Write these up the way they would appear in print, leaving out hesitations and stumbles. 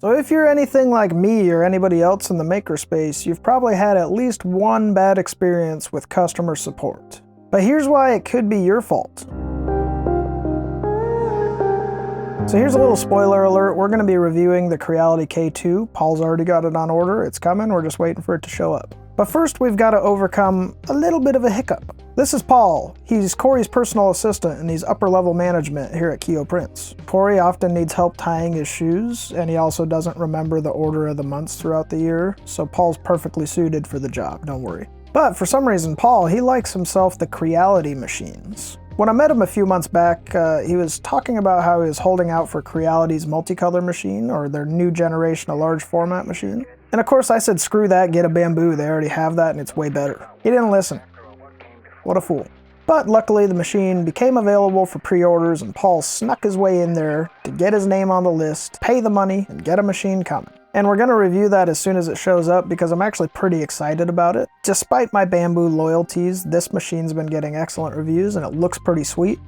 So if you're anything like me or anybody else in the makerspace, you've probably had at least one bad experience with customer support. But here's why it could be your fault. So here's a little spoiler alert. We're going to be reviewing the Creality K2. Paul's already got it on order. It's coming. We're just waiting for it to show up. But first, we've got to overcome a little bit of a hiccup. This is Paul. He's Corey's personal assistant and he's upper level management here at Keo Prints. Corey often needs help tying his shoes, and he also doesn't remember the order of the months throughout the year, so Paul's perfectly suited for the job, don't worry. But for some reason, Paul, he likes himself the Creality machines. When I met him a few months back, he was talking about how he was holding out for Creality's multicolor machine, or their new generation of large format machine. And of course I said, screw that, get a Bambu, they already have that and it's way better. He didn't listen. What a fool. But luckily the machine became available for pre-orders and Paul snuck his way in there to get his name on the list, pay the money, and get a machine coming. And we're going to review that as soon as it shows up because I'm actually pretty excited about it. Despite my Bambu loyalties, this machine's been getting excellent reviews and it looks pretty sweet.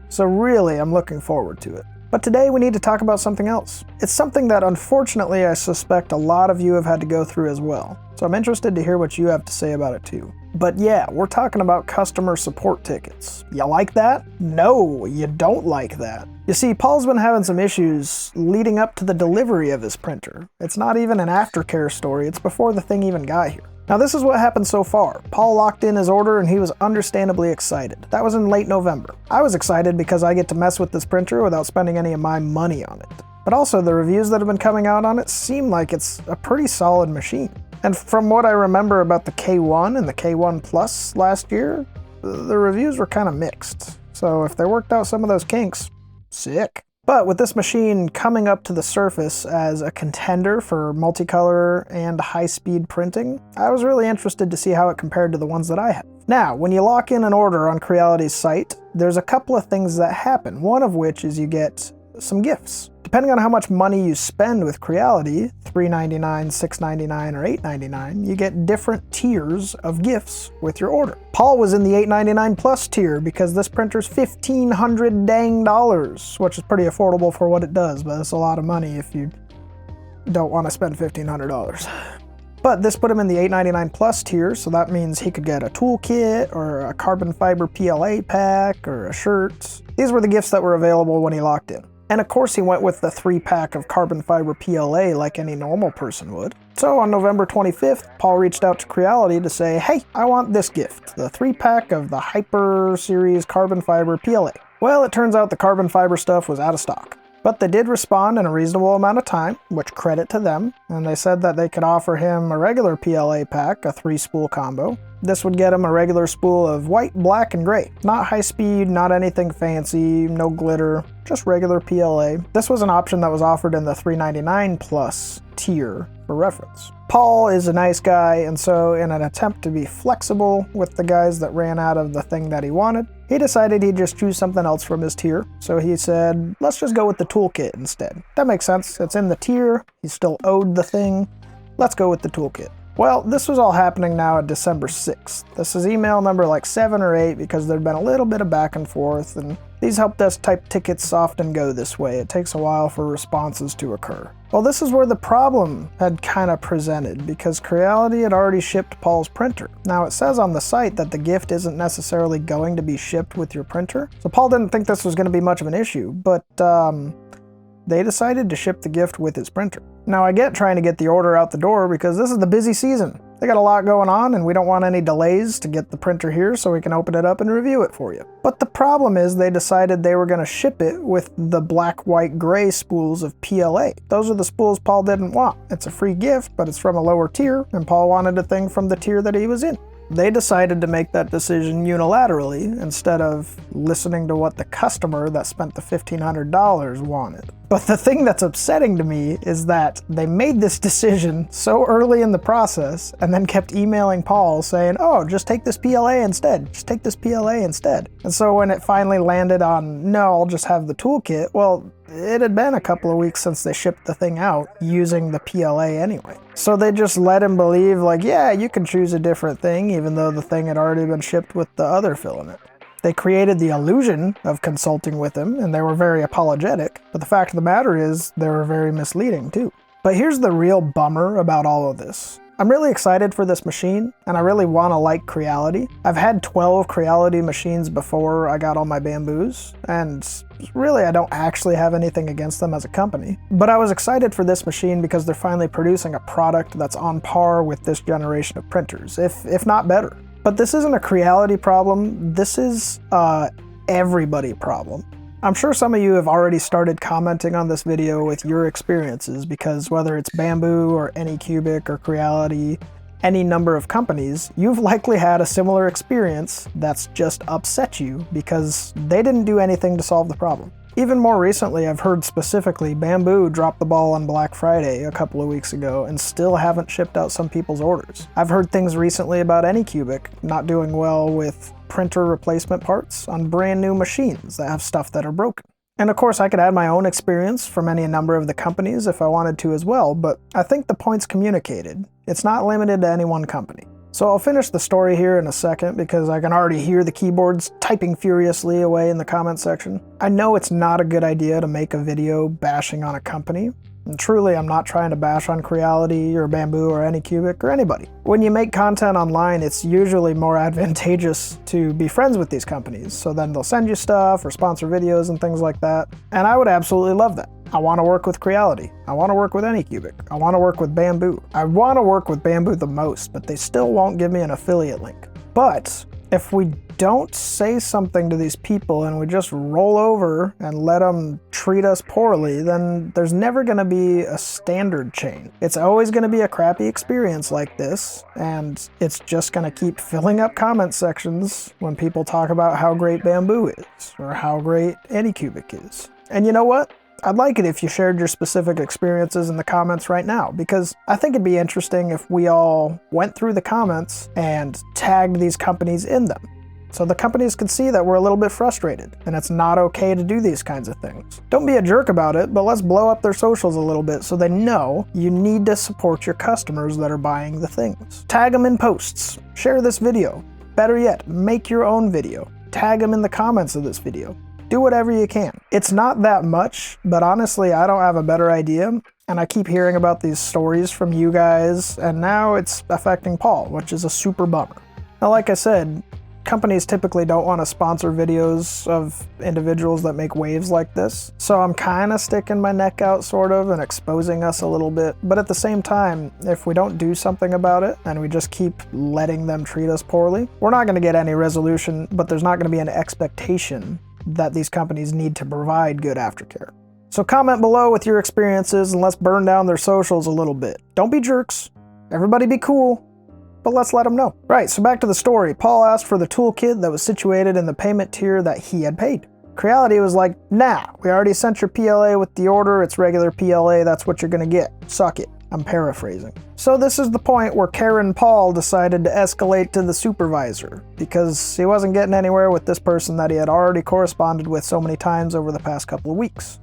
So really, I'm looking forward to it. But today we need to talk about something else. It's something that unfortunately I suspect a lot of you have had to go through as well. So I'm interested to hear what you have to say about it too. But yeah, we're talking about customer support tickets. You like that? No, you don't like that. You see, Paul's been having some issues leading up to the delivery of his printer. It's not even an aftercare story, it's before the thing even got here. Now this is what happened so far. Paul locked in his order and he was understandably excited. That was in late November. I was excited because I get to mess with this printer without spending any of my money on it. But also the reviews that have been coming out on it seem like it's a pretty solid machine. And from what I remember about the K1 and the K1 Plus last year, the reviews were kind of mixed. So if they worked out some of those kinks, sick. But with this machine coming up to the surface as a contender for multicolor and high-speed printing, I was really interested to see how it compared to the ones that I have. Now, when you lock in an order on Creality's site, there's a couple of things that happen, one of which is you get some gifts. Depending on how much money you spend with Creality, $3.99, $6.99, or $8.99, you get different tiers of gifts with your order. Paul was in the $8.99 plus tier because this printer's $1,500 dang dollars, which is pretty affordable for what it does, but it's a lot of money if you don't want to spend $1,500. But this put him in the $8.99 plus tier, so that means he could get a toolkit or a carbon fiber PLA pack or a shirt. These were the gifts that were available when he locked in. And of course he went with the 3-pack of carbon fiber PLA like any normal person would. So on November 25th, Paul reached out to Creality to say, hey, I want this gift, the 3-pack of the Hyper Series carbon fiber PLA. Well, it turns out the carbon fiber stuff was out of stock. But they did respond in a reasonable amount of time, which credit to them, and they said that they could offer him a regular PLA pack, a 3-spool combo. This would get him a regular spool of white, black, and gray. Not high speed, not anything fancy, no glitter, just regular PLA. This was an option that was offered in the $3.99 plus tier for reference. Paul is a nice guy, and so in an attempt to be flexible with the guys that ran out of the thing that he wanted, he decided he'd just choose something else from his tier. So he said, let's just go with the toolkit instead. That makes sense. It's in the tier. He still owed the thing. Let's go with the toolkit. Well, this was all happening now at December 6th. This is email number like 7 or 8 because there'd been a little bit of back and forth, and these help desk type tickets often go this way. It takes a while for responses to occur. Well, this is where the problem had kind of presented because Creality had already shipped Paul's printer. Now it says on the site that the gift isn't necessarily going to be shipped with your printer, so Paul didn't think this was going to be much of an issue, but they decided to ship the gift with his printer. Now I get trying to get the order out the door because this is the busy season. They got a lot going on and we don't want any delays to get the printer here so we can open it up and review it for you. But the problem is they decided they were going to ship it with the black, white, gray spools of PLA. Those are the spools Paul didn't want. It's a free gift, but it's from a lower tier, and Paul wanted a thing from the tier that he was in. They decided to make that decision unilaterally instead of listening to what the customer that spent the $1,500 wanted. But the thing that's upsetting to me is that they made this decision so early in the process and then kept emailing Paul saying, oh, just take this PLA instead, just take this PLA instead. And so when it finally landed on, no, I'll just have the toolkit, well, it had been a couple of weeks since they shipped the thing out using the PLA anyway. So they just let him believe like, yeah, you can choose a different thing even though the thing had already been shipped with the other filament. They created the illusion of consulting with him, and they were very apologetic, but the fact of the matter is they were very misleading too. But here's the real bummer about all of this. I'm really excited for this machine, and I really want to like Creality. I've had 12 Creality machines before I got all my Bambus, and really I don't actually have anything against them as a company. But I was excited for this machine because they're finally producing a product that's on par with this generation of printers, if not better. But this isn't a Creality problem, this is a everybody problem. I'm sure some of you have already started commenting on this video with your experiences, because whether it's Bambu or Anycubic or Creality, any number of companies, you've likely had a similar experience that's just upset you because they didn't do anything to solve the problem. Even more recently, I've heard specifically Bambu dropped the ball on Black Friday a couple of weeks ago and still haven't shipped out some people's orders. I've heard things recently about Anycubic not doing well with printer replacement parts on brand new machines that have stuff that are broken. And of course I could add my own experience from any number of the companies if I wanted to as well, but I think the point's communicated. It's not limited to any one company. So I'll finish the story here in a second because I can already hear the keyboards typing furiously away in the comment section. I know it's not a good idea to make a video bashing on a company. And truly, I'm not trying to bash on Creality or Bambu or Anycubic or anybody. When you make content online, it's usually more advantageous to be friends with these companies, so then they'll send you stuff or sponsor videos and things like that. And I would absolutely love that. I want to work with Creality. I want to work with Anycubic. I want to work with Bambu. I want to work with Bambu the most, but they still won't give me an affiliate link. But if we don't say something to these people and we just roll over and let them treat us poorly, then there's never going to be a standard chain. It's always going to be a crappy experience like this, and it's just going to keep filling up comment sections when people talk about how great Bambu is or how great Anycubic is. And you know what? I'd like it if you shared your specific experiences in the comments right now, because I think it'd be interesting if we all went through the comments and tagged these companies in them, so the companies could see that we're a little bit frustrated and it's not okay to do these kinds of things. Don't be a jerk about it, but let's blow up their socials a little bit so they know you need to support your customers that are buying the things. Tag them in posts, share this video. Better yet, make your own video. Tag them in the comments of this video. Do whatever you can. It's not that much, but honestly, I don't have a better idea. And I keep hearing about these stories from you guys, and now it's affecting Paul, which is a super bummer. Now, like I said, companies typically don't want to sponsor videos of individuals that make waves like this. So I'm kind of sticking my neck out sort of and exposing us a little bit. But at the same time, if we don't do something about it and we just keep letting them treat us poorly, we're not going to get any resolution, but there's not going to be an expectation that these companies need to provide good aftercare. So comment below with your experiences and let's burn down their socials a little bit. Don't be jerks. Everybody be cool. But let's let them know. Right, so back to the story. Paul asked for the toolkit that was situated in the payment tier that he had paid. Creality was like, nah, we already sent your PLA with the order. It's regular PLA. That's what you're gonna get. Suck it. I'm paraphrasing. So this is the point where Karen Paul decided to escalate to the supervisor because he wasn't getting anywhere with this person that he had already corresponded with so many times over the past couple of weeks.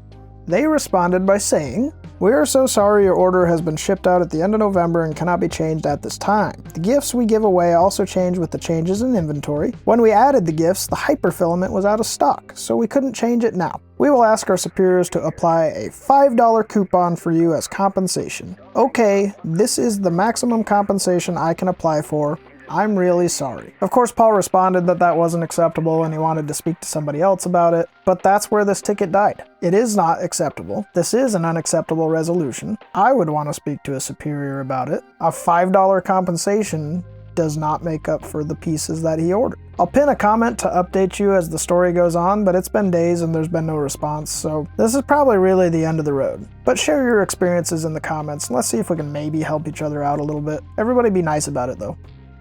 They responded by saying, "We are so sorry your order has been shipped out at the end of November and cannot be changed at this time. The gifts we give away also change with the changes in inventory. When we added the gifts, the hyperfilament was out of stock, so we couldn't change it now. We will ask our superiors to apply a $5 coupon for you as compensation." Okay, this is the maximum compensation I can apply for. I'm really sorry. Of course, Paul responded that that wasn't acceptable and he wanted to speak to somebody else about it, but that's where this ticket died. It is not acceptable. This is an unacceptable resolution. I would want to speak to a superior about it. A $5 compensation does not make up for the pieces that he ordered. I'll pin a comment to update you as the story goes on, but it's been days and there's been no response, so this is probably really the end of the road. But share your experiences in the comments and let's see if we can maybe help each other out a little bit. Everybody be nice about it though.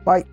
Bye.